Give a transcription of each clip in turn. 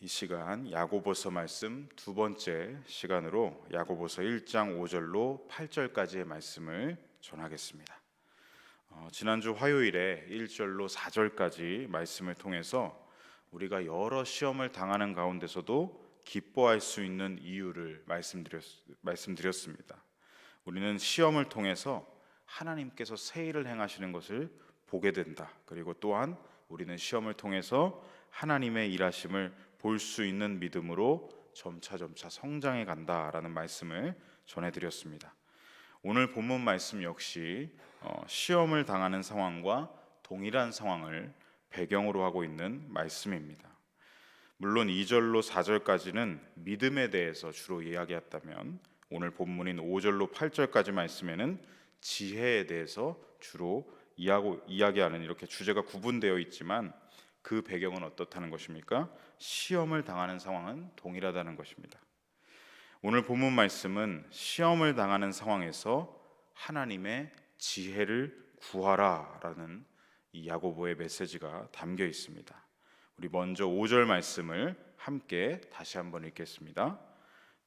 이 시간 야고보서 말씀 두 번째 시간으로 야고보서 1장 5절로 8절까지의 말씀을 전하겠습니다. 지난주 화요일에 1절로 4절까지 말씀을 통해서 우리가 여러 시험을 당하는 가운데서도 기뻐할 수 있는 이유를 말씀드렸습니다. 우리는 시험을 통해서 하나님께서 새 일을 행하시는 것을 보게 된다. 그리고 또한 우리는 시험을 통해서 하나님의 일하심을 볼 수 있는 믿음으로 점차 성장해 간다라는 말씀을 전해드렸습니다. 오늘 본문 말씀 역시 시험을 당하는 상황과 동일한 상황을 배경으로 하고 있는 말씀입니다. 물론 2절로 4절까지는 믿음에 대해서 주로 이야기했다면 오늘 본문인 5절로 8절까지 말씀에는 지혜에 대해서 주로 이야기하는 이렇게 주제가 구분되어 있지만 그 배경은 어떻다는 것입니까? 시험을 당하는 상황은 동일하다는 것입니다. 오늘 본문 말씀은 시험을 당하는 상황에서 하나님의 지혜를 구하라라는 이 야고보의 메시지가 담겨 있습니다. 우리 먼저 5절 말씀을 함께 다시 한번 읽겠습니다.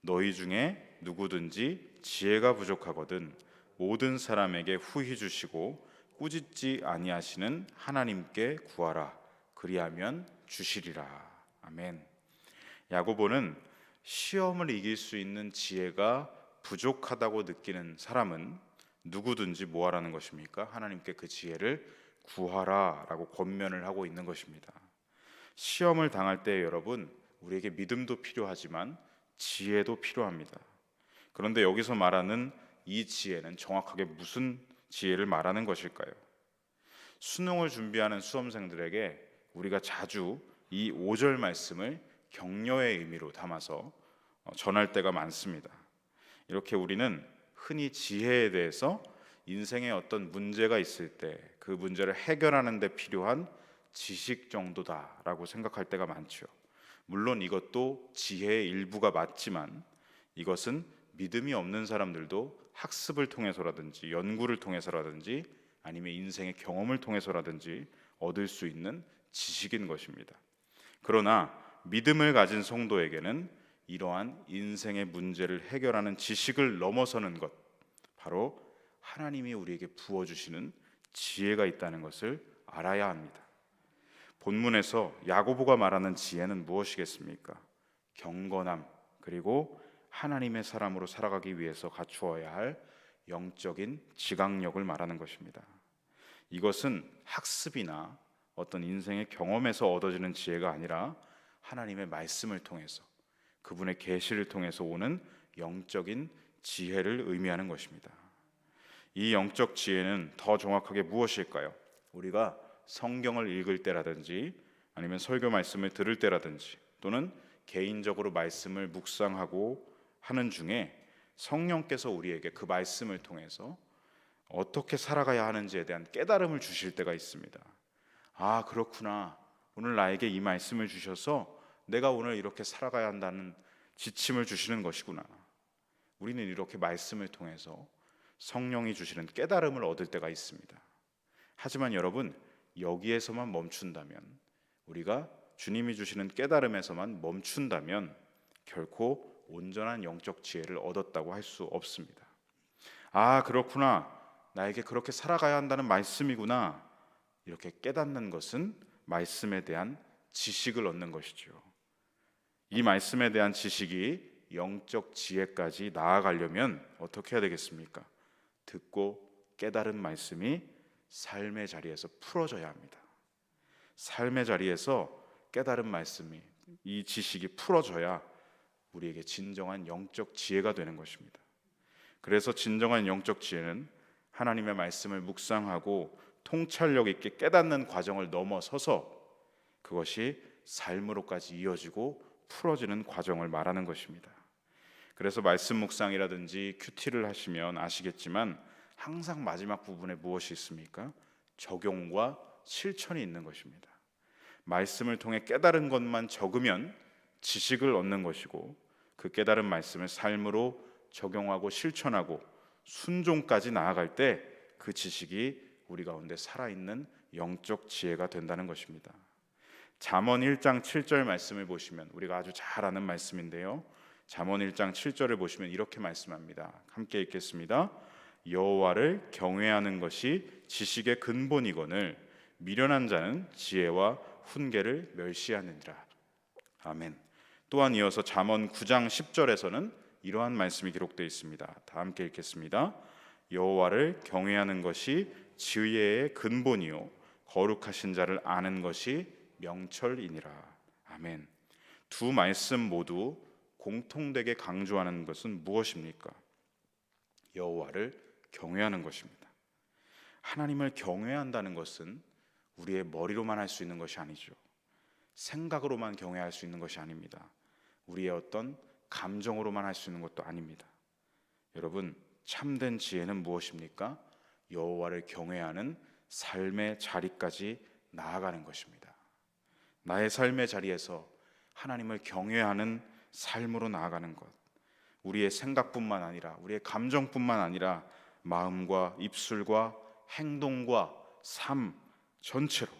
너희 중에 누구든지 지혜가 부족하거든 모든 사람에게 후히 주시고 꾸짖지 아니하시는 하나님께 구하라. 그리하면 주시리라. 아멘. 야고보는 시험을 이길 수 있는 지혜가 부족하다고 느끼는 사람은 누구든지 뭐하라는 것입니까? 하나님께 그 지혜를 구하라 라고 권면을 하고 있는 것입니다. 시험을 당할 때 여러분, 우리에게 믿음도 필요하지만 지혜도 필요합니다. 그런데 여기서 말하는 이 지혜는 정확하게 무슨 지혜를 말하는 것일까요? 수능을 준비하는 수험생들에게 우리가 자주 이 5절 말씀을 격려의 의미로 담아서 전할 때가 많습니다. 이렇게 우리는 흔히 지혜에 대해서 인생에 어떤 문제가 있을 때 그 문제를 해결하는 데 필요한 지식 정도다라고 생각할 때가 많죠. 물론 이것도 지혜의 일부가 맞지만 이것은 믿음이 없는 사람들도 학습을 통해서라든지 연구를 통해서라든지 아니면 인생의 경험을 통해서라든지 얻을 수 있는 지식인 것입니다. 그러나 믿음을 가진 성도에게는 이러한 인생의 문제를 해결하는 지식을 넘어서는 것, 바로 하나님이 우리에게 부어주시는 지혜가 있다는 것을 알아야 합니다. 본문에서 야고보가 말하는 지혜는 무엇이겠습니까? 경건함, 그리고 하나님의 사람으로 살아가기 위해서 갖추어야 할 영적인 지각력을 말하는 것입니다. 이것은 학습이나 어떤 인생의 경험에서 얻어지는 지혜가 아니라 하나님의 말씀을 통해서 그분의 계시를 통해서 오는 영적인 지혜를 의미하는 것입니다. 이 영적 지혜는 더 정확하게 무엇일까요? 우리가 성경을 읽을 때라든지 아니면 설교 말씀을 들을 때라든지 또는 개인적으로 말씀을 묵상하고 하는 중에 성령께서 우리에게 그 말씀을 통해서 어떻게 살아가야 하는지에 대한 깨달음을 주실 때가 있습니다. 아, 그렇구나. 오늘 나에게 이 말씀을 주셔서 내가 오늘 이렇게 살아가야 한다는 지침을 주시는 것이구나. 우리는 이렇게 말씀을 통해서 성령이 주시는 깨달음을 얻을 때가 있습니다. 하지만 여러분, 여기에서만 멈춘다면, 우리가 주님이 주시는 깨달음에서만 멈춘다면 결코 온전한 영적 지혜를 얻었다고 할 수 없습니다. 아, 그렇구나. 나에게 그렇게 살아가야 한다는 말씀이구나. 이렇게 깨닫는 것은 말씀에 대한 지식을 얻는 것이죠. 이 말씀에 대한 지식이 영적 지혜까지 나아가려면 어떻게 해야 되겠습니까? 듣고 깨달은 말씀이 삶의 자리에서 풀어져야 합니다. 삶의 자리에서 깨달은 말씀이, 이 지식이 풀어져야 우리에게 진정한 영적 지혜가 되는 것입니다. 그래서 진정한 영적 지혜는 하나님의 말씀을 묵상하고 통찰력 있게 깨닫는 과정을 넘어서서 그것이 삶으로까지 이어지고 풀어지는 과정을 말하는 것입니다. 그래서 말씀 묵상이라든지 큐티를 하시면 아시겠지만 항상 마지막 부분에 무엇이 있습니까? 적용과 실천이 있는 것입니다. 말씀을 통해 깨달은 것만 적으면 지식을 얻는 것이고 그 깨달은 말씀을 삶으로 적용하고 실천하고 순종까지 나아갈 때 그 지식이 우리 가운데 살아있는 영적 지혜가 된다는 것입니다. 잠언 1장 7절 말씀을 보시면 우리가 아주 잘 아는 말씀인데요. 잠언 1장 7절을 보시면 이렇게 말씀합니다. 함께 읽겠습니다. 여호와를 경외하는 것이 지식의 근본이거늘 미련한 자는 지혜와 훈계를 멸시하느니라. 아멘. 또한 이어서 잠언 9장 10절에서는 이러한 말씀이 기록되어 있습니다. 다 함께 읽겠습니다. 여호와를 경외하는 것이 지혜의 근본이요 거룩하신 자를 아는 것이 명철이니라. 아멘. 두 말씀 모두 공통되게 강조하는 것은 무엇입니까? 여호와를 경외하는 것입니다. 하나님을 경외한다는 것은 우리의 머리로만 할 수 있는 것이 아니죠. 생각으로만 경외할 수 있는 것이 아닙니다. 우리의 어떤 감정으로만 할 수 있는 것도 아닙니다. 여러분, 참된 지혜는 무엇입니까? 여호와를 경외하는 삶의 자리까지 나아가는 것입니다. 나의 삶의 자리에서 하나님을 경외하는 삶으로 나아가는 것, 우리의 생각뿐만 아니라 우리의 감정뿐만 아니라 마음과 입술과 행동과 삶 전체로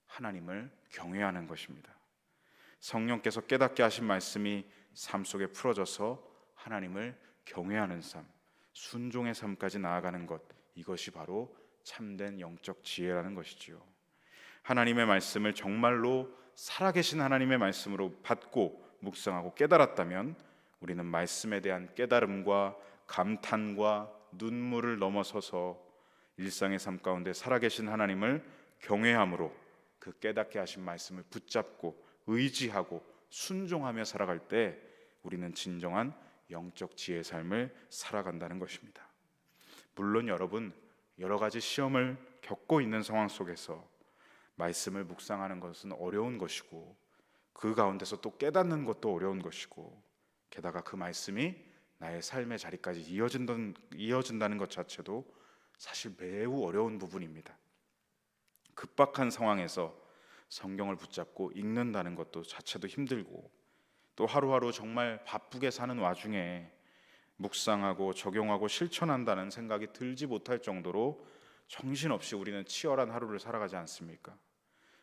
하나님을 경외하는 것입니다. 성령께서 깨닫게 하신 말씀이 삶 속에 풀어져서 하나님을 경외하는 삶, 순종의 삶까지 나아가는 것, 이것이 바로 참된 영적 지혜라는 것이지요. 하나님의 말씀을 정말로 살아계신 하나님의 말씀으로 받고 묵상하고 깨달았다면 우리는 말씀에 대한 깨달음과 감탄과 눈물을 넘어서서 일상의 삶 가운데 살아계신 하나님을 경외함으로 그 깨닫게 하신 말씀을 붙잡고 의지하고 순종하며 살아갈 때 우리는 진정한 영적 지혜의 삶을 살아간다는 것입니다. 물론 여러분, 여러 가지 시험을 겪고 있는 상황 속에서 말씀을 묵상하는 것은 어려운 것이고 그 가운데서 또 깨닫는 것도 어려운 것이고 게다가 그 말씀이 나의 삶의 자리까지 이어진다는 것 자체도 사실 매우 어려운 부분입니다. 급박한 상황에서 성경을 붙잡고 읽는다는 것도 자체도 힘들고 또 하루하루 정말 바쁘게 사는 와중에 묵상하고 적용하고 실천한다는 생각이 들지 못할 정도로 정신없이 우리는 치열한 하루를 살아가지 않습니까?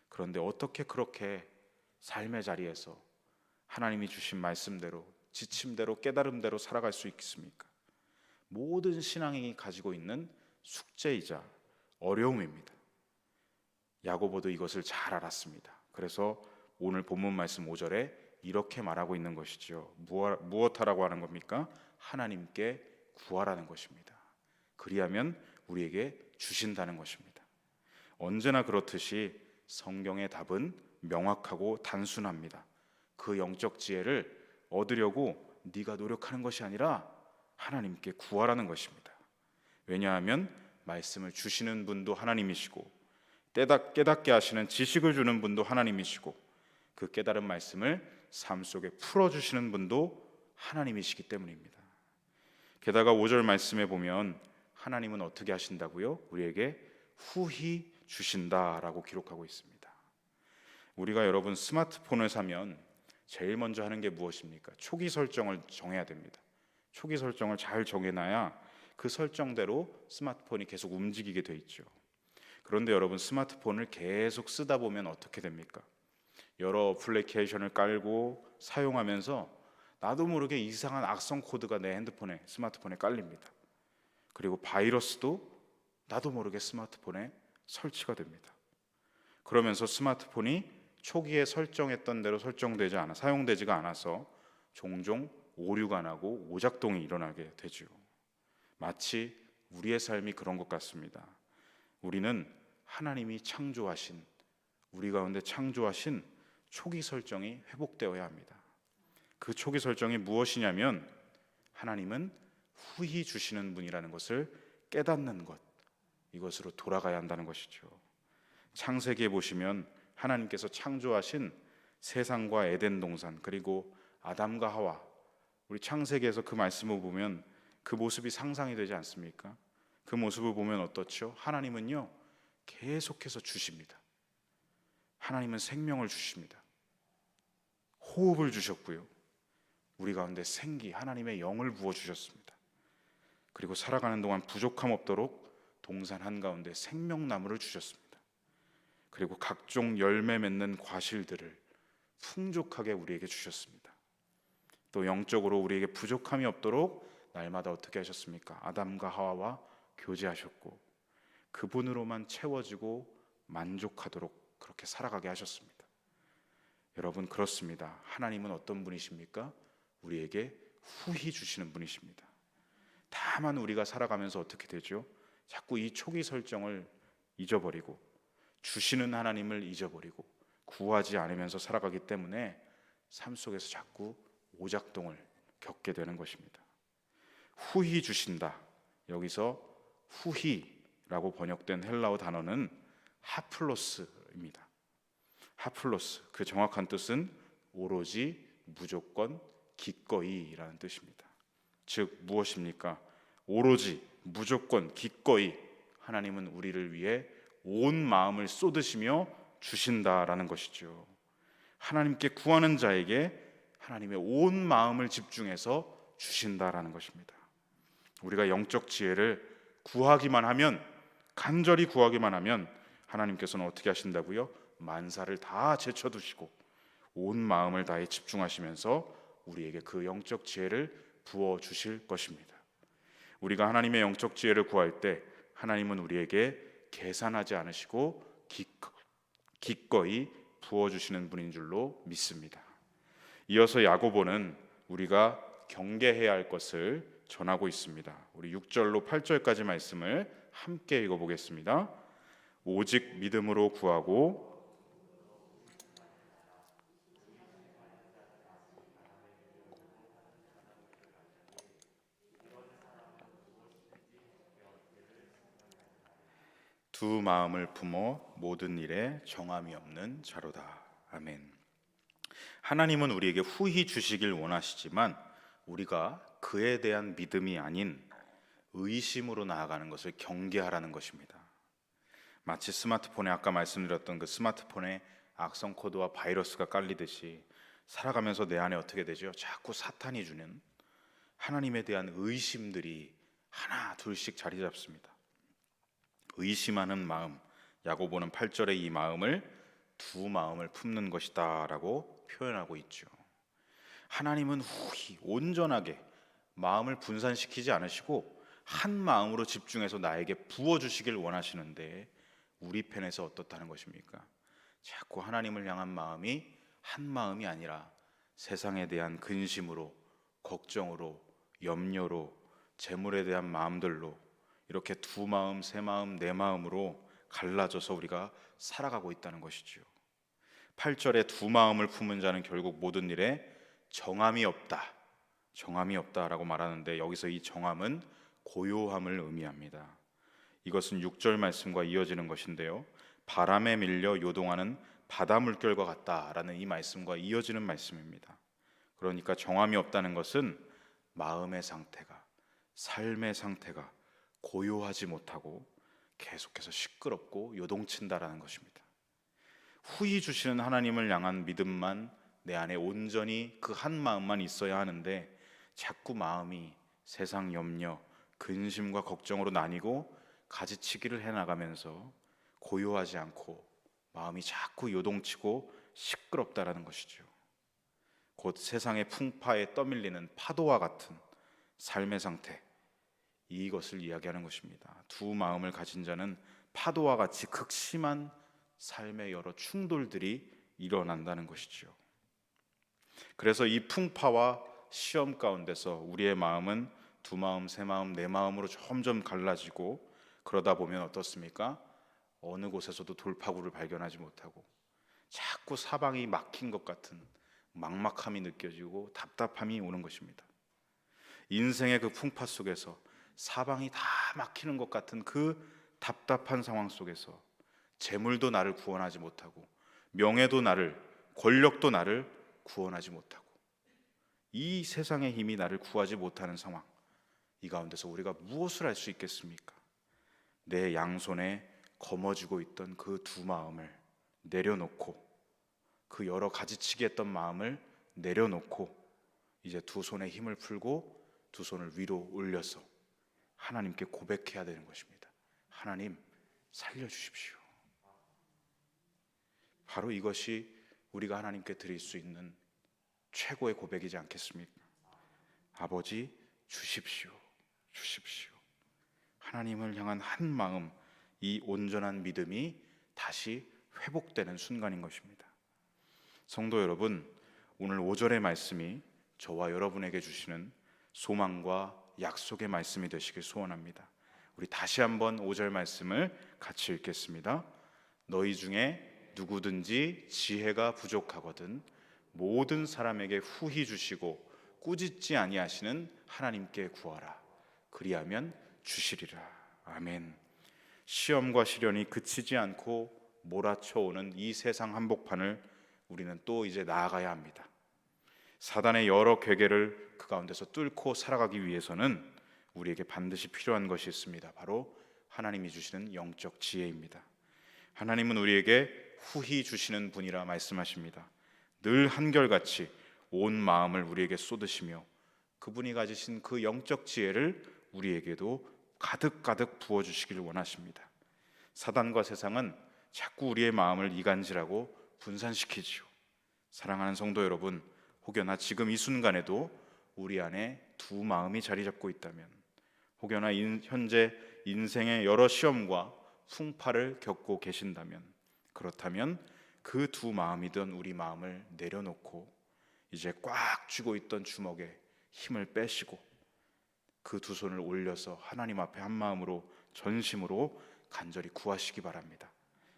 그런데 어떻게 그렇게 삶의 자리에서 하나님이 주신 말씀대로 지침대로 깨달음대로 살아갈 수 있겠습니까? 모든 신앙이 가지고 있는 숙제이자 어려움입니다. 야고보도 이것을 잘 알았습니다. 그래서 오늘 본문 말씀 5절에 이렇게 말하고 있는 것이죠. 무엇하라고 하는 겁니까? 하나님께 구하라는 것입니다. 그리하면 우리에게 주신다는 것입니다. 언제나 그렇듯이 성경의 답은 명확하고 단순합니다. 그 영적 지혜를 얻으려고 네가 노력하는 것이 아니라 하나님께 구하라는 것입니다. 왜냐하면 말씀을 주시는 분도 하나님이시고 깨닫게 하시는 지식을 주는 분도 하나님이시고 그 깨달은 말씀을 삶 속에 풀어주시는 분도 하나님이시기 때문입니다. 게다가 5절 말씀에 보면 하나님은 어떻게 하신다고요? 우리에게 후히 주신다라고 기록하고 있습니다. 우리가 여러분 스마트폰을 사면 제일 먼저 하는 게 무엇입니까? 초기 설정을 정해야 됩니다. 초기 설정을 잘 정해놔야 그 설정대로 스마트폰이 계속 움직이게 돼 있죠. 그런데 여러분 스마트폰을 계속 쓰다 보면 어떻게 됩니까? 여러 어플리케이션을 깔고 사용하면서 나도 모르게 이상한 악성 코드가 내 스마트폰에 깔립니다. 그리고 바이러스도 나도 모르게 스마트폰에 설치가 됩니다. 그러면서 스마트폰이 초기에 설정했던 대로 사용되지가 않아서 종종 오류가 나고 오작동이 일어나게 되죠. 마치 우리의 삶이 그런 것 같습니다. 우리는 하나님이 창조하신 우리 가운데 창조하신 초기 설정이 회복되어야 합니다. 그 초기 설정이 무엇이냐면 하나님은 후히 주시는 분이라는 것을 깨닫는 것, 이것으로 돌아가야 한다는 것이죠. 창세기에 보시면 하나님께서 창조하신 세상과 에덴 동산 그리고 아담과 하와, 우리 창세기에서 그 말씀을 보면 그 모습이 상상이 되지 않습니까? 그 모습을 보면 어떻죠? 하나님은요 계속해서 주십니다. 하나님은 생명을 주십니다. 호흡을 주셨고요, 우리 가운데 생기, 하나님의 영을 부어주셨습니다. 그리고 살아가는 동안 부족함 없도록 동산 한가운데 생명나무를 주셨습니다. 그리고 각종 열매 맺는 과실들을 풍족하게 우리에게 주셨습니다. 또 영적으로 우리에게 부족함이 없도록 날마다 어떻게 하셨습니까? 아담과 하와와 교제하셨고 그분으로만 채워지고 만족하도록 그렇게 살아가게 하셨습니다. 여러분, 그렇습니다. 하나님은 어떤 분이십니까? 우리에게 후히 주시는 분이십니다. 다만 우리가 살아가면서 어떻게 되죠? 자꾸 이 초기 설정을 잊어버리고 주시는 하나님을 잊어버리고 구하지 않으면서 살아가기 때문에 삶 속에서 자꾸 오작동을 겪게 되는 것입니다. 후히 주신다. 여기서 후히라고 번역된 헬라어 단어는 하플로스입니다. 하플로스, 그 정확한 뜻은 오로지, 무조건, 기꺼이라는 뜻입니다. 즉 무엇입니까? 오로지, 무조건, 기꺼이 하나님은 우리를 위해 온 마음을 쏟으시며 주신다라는 것이죠. 하나님께 구하는 자에게 하나님의 온 마음을 집중해서 주신다라는 것입니다. 우리가 영적 지혜를 구하기만 하면, 간절히 구하기만 하면 하나님께서는 어떻게 하신다고요? 만사를 다 제쳐두시고 온 마음을 다해 집중하시면서 우리에게 그 영적 지혜를 부어주실 것입니다. 우리가 하나님의 영적 지혜를 구할 때 하나님은 우리에게 계산하지 않으시고 기꺼이 부어주시는 분인 줄로 믿습니다. 이어서 야고보는 우리가 경계해야 할 것을 전하고 있습니다. 우리 6절로 8절까지 말씀을 함께 읽어보겠습니다. 오직 믿음으로 구하고 두 마음을 품어 모든 일에 정함이 없는 자로다. 아멘. 하나님은 우리에게 후히 주시길 원하시지만 우리가 그에 대한 믿음이 아닌 의심으로 나아가는 것을 경계하라는 것입니다. 마치 스마트폰에 아까 말씀드렸던 그 스마트폰에 악성 코드와 바이러스가 깔리듯이 살아가면서 내 안에 어떻게 되죠? 자꾸 사탄이 주는 하나님에 대한 의심들이 하나 둘씩 자리 잡습니다. 의심하는 마음, 야고보는 8절에 이 마음을 두 마음을 품는 것이다 라고 표현하고 있죠. 하나님은 후히 온전하게 마음을 분산시키지 않으시고 한 마음으로 집중해서 나에게 부어주시길 원하시는데 우리 편에서 어떻다는 것입니까? 자꾸 하나님을 향한 마음이 한 마음이 아니라 세상에 대한 근심으로, 걱정으로, 염려로, 재물에 대한 마음들로 이렇게 두 마음, 세 마음, 네 마음으로 갈라져서 우리가 살아가고 있다는 것이죠. 8절에 두 마음을 품은 자는 결국 모든 일에 정함이 없다라고 말하는데 여기서 이 정함은 고요함을 의미합니다. 이것은 6절 말씀과 이어지는 것인데요, 바람에 밀려 요동하는 바다 물결과 같다라는 이 말씀과 이어지는 말씀입니다. 그러니까 정함이 없다는 것은 마음의 상태가, 삶의 상태가 고요하지 못하고 계속해서 시끄럽고 요동친다라는 것입니다. 후히 주시는 하나님을 향한 믿음만 내 안에 온전히 그 한 마음만 있어야 하는데 자꾸 마음이 세상 염려, 근심과 걱정으로 나뉘고 가지치기를 해나가면서 고요하지 않고 마음이 자꾸 요동치고 시끄럽다라는 것이죠. 곧 세상의 풍파에 떠밀리는 파도와 같은 삶의 상태, 이것을 이야기하는 것입니다. 두 마음을 가진 자는 파도와 같이 극심한 삶의 여러 충돌들이 일어난다는 것이죠. 그래서 이 풍파와 시험 가운데서 우리의 마음은 두 마음, 세 마음, 네 마음으로 점점 갈라지고 그러다 보면 어떻습니까? 어느 곳에서도 돌파구를 발견하지 못하고 자꾸 사방이 막힌 것 같은 막막함이 느껴지고 답답함이 오는 것입니다. 인생의 그 풍파 속에서 사방이 다 막히는 것 같은 그 답답한 상황 속에서 재물도 나를 구원하지 못하고 명예도 나를, 권력도 나를 구원하지 못하고 이 세상의 힘이 나를 구하지 못하는 상황, 이 가운데서 우리가 무엇을 할 수 있겠습니까? 내 양손에 거머쥐고 있던 그 두 마음을 내려놓고, 그 여러 가지치기 했던 마음을 내려놓고 이제 두 손에 힘을 풀고 두 손을 위로 올려서 하나님께 고백해야 되는 것입니다. 하나님, 살려주십시오. 바로 이것이 우리가 하나님께 드릴 수 있는 최고의 고백이지 않겠습니까? 아버지, 주십시오. 주십시오. 하나님을 향한 한 마음, 이 온전한 믿음이 다시 회복되는 순간인 것입니다. 성도 여러분, 오늘 5절의 말씀이 저와 여러분에게 주시는 소망과 약속의 말씀이 되시길 소원합니다. 우리 다시 한번 5절 말씀을 같이 읽겠습니다. 너희 중에 누구든지 지혜가 부족하거든 모든 사람에게 후히 주시고 꾸짖지 아니하시는 하나님께 구하라. 그리하면 주시리라. 아멘. 시험과 시련이 그치지 않고 몰아쳐오는 이 세상 한복판을 우리는 또 이제 나아가야 합니다. 사단의 여러 괴계를 그 가운데서 뚫고 살아가기 위해서는 우리에게 반드시 필요한 것이 있습니다. 바로 하나님이 주시는 영적 지혜입니다. 하나님은 우리에게 후히 주시는 분이라 말씀하십니다. 늘 한결같이 온 마음을 우리에게 쏟으시며 그분이 가지신 그 영적 지혜를 우리에게도 가득가득 부어주시기를 원하십니다. 사단과 세상은 자꾸 우리의 마음을 이간질하고 분산시키지요. 사랑하는 성도 여러분, 혹여나 지금 이 순간에도 우리 안에 두 마음이 자리 잡고 있다면, 혹여나 현재 인생의 여러 시험과 풍파를 겪고 계신다면, 그렇다면 그 두 마음이던 우리 마음을 내려놓고 이제 꽉 쥐고 있던 주먹에 힘을 빼시고 그 두 손을 올려서 하나님 앞에 한 마음으로 전심으로 간절히 구하시기 바랍니다.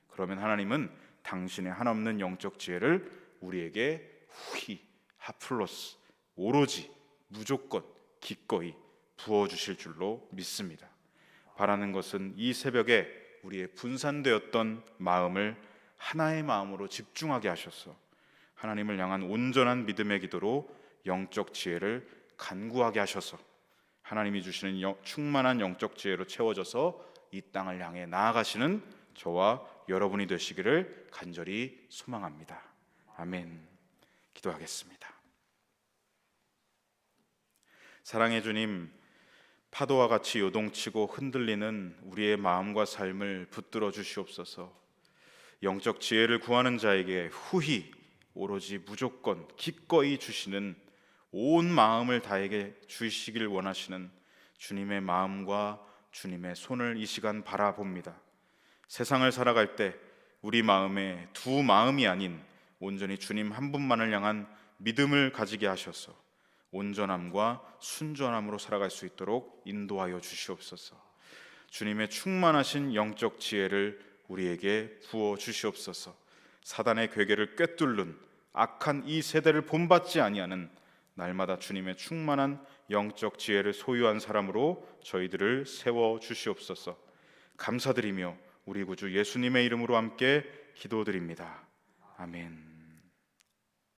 그러면 하나님은 당신의 한없는 영적 지혜를 우리에게 후히 하플로스 오로지 무조건 기꺼이 부어주실 줄로 믿습니다. 바라는 것은 이 새벽에 우리의 분산되었던 마음을 하나의 마음으로 집중하게 하셔서 하나님을 향한 온전한 믿음의 기도로 영적 지혜를 간구하게 하셔서 하나님이 주시는 충만한 영적 지혜로 채워져서 이 땅을 향해 나아가시는 저와 여러분이 되시기를 간절히 소망합니다. 아멘. 기도하겠습니다. 사랑의 주님, 파도와 같이 요동치고 흔들리는 우리의 마음과 삶을 붙들어 주시옵소서. 영적 지혜를 구하는 자에게 후히 오로지 무조건 기꺼이 주시는 온 마음을 다에게 주시길 원하시는 주님의 마음과 주님의 손을 이 시간 바라봅니다. 세상을 살아갈 때 우리 마음에 두 마음이 아닌 온전히 주님 한 분만을 향한 믿음을 가지게 하셔서 온전함과 순전함으로 살아갈 수 있도록 인도하여 주시옵소서. 주님의 충만하신 영적 지혜를 우리에게 부어 주시옵소서. 사단의 괴계를 꿰뚫는 악한 이 세대를 본받지 아니하는 날마다 주님의 충만한 영적 지혜를 소유한 사람으로 저희들을 세워 주시옵소서. 감사드리며 우리 구주 예수님의 이름으로 함께 기도드립니다. 아멘.